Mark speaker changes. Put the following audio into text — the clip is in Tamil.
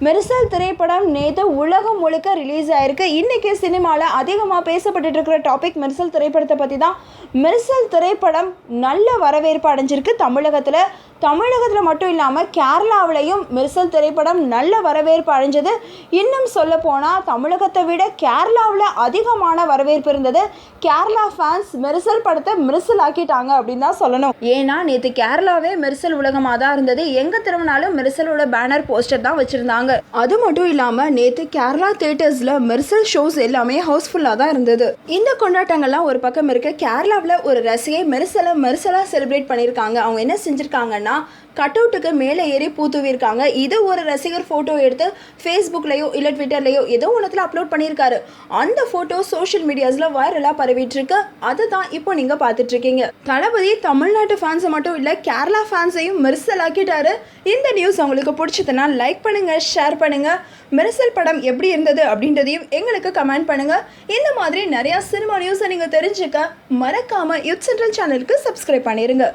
Speaker 1: மெர்சல் திரைப்படம் நேற்று உலகம் முழுக்க ரிலீஸ் ஆயிருக்கு. இன்றைக்கி சினிமாவில் அதிகமாக பேசப்பட்டு இருக்கிற டாபிக் மெர்சல் திரைப்படத்தை பற்றி தான். மெர்சல் திரைப்படம் நல்ல வரவேற்பு அடைஞ்சிருக்கு தமிழகத்தில் மட்டும் இல்லாமல் கேரளாவிலையும் மெர்சல் திரைப்படம் நல்ல வரவேற்பு அடைஞ்சது. இன்னும் சொல்ல போனால் தமிழகத்தை விட கேரளாவில் அதிகமான வரவேற்பு இருந்தது. கேரளா ஃபேன்ஸ் மெர்சல் படத்தை மெர்சல் ஆக்கிட்டாங்க அப்படின்னு தான் சொல்லணும். ஏன்னா நேற்று கேரளாவே மெர்சல் உலகமாக தான் இருந்தது. எங்கே திரும்பினாலும் மெர்சலோட பேனர் போஸ்டர் தான் வச்சுருந்தாங்க. அது மட்டும் இல்லாமல் நேற்று கேரளா தியேட்டர்ஸில் மெர்சல் ஷோஸ் எல்லாமே ஹவுஸ்ஃபுல்லாக தான் இருந்தது. இந்த கொண்டாட்டங்கள்லாம் ஒரு பக்கம் இருக்க, கேரளாவில் ஒரு ரசிகை மெர்சலாக செலிப்ரேட் பண்ணியிருக்காங்க. அவங்க என்ன செஞ்சுருக்காங்கன்னா, கட் அவுட்டுக்கு மேலே ஏறி பூத்துவிருக்காங்க. இது ஒரு ரசிகர் ஃபோட்டோ எடுத்து ஃபேஸ்புக்லேயோ இல்லை ட்விட்டர்லேயோ ஏதோ ஒன்றத்தில் அப்லோட் பண்ணியிருக்காரு. அந்த ஃபோட்டோ சோஷியல் மீடியாஸில் வைரலாக பரவிட்டுருக்கு. அதை தான் இப்போ நீங்கள் பார்த்துட்ருக்கீங்க. தளபதி தமிழ்நாட்டு ஃபேன்ஸை மட்டும் இல்லை, கேரளா ஃபேன்ஸையும் மெர்சல் ஆக்கிட்டாரு. இந்த நியூஸ் உங்களுக்கு பிடிச்சதுன்னா லைக் பண்ணுங்கள், ஷேர் பண்ணுங்கள். மெர்சல் படம் எப்படி இருந்தது அப்படின்றதையும் எங்களுக்கு கமெண்ட் பண்ணுங்கள். இந்த மாதிரி நிறையா சினிமா நியூஸை நீங்கள் தெரிஞ்சுக்க மறக்காமல் யூத் சென்ட்ரல் சேனலுக்கு சப்ஸ்கிரைப் பண்ணிடுங்க.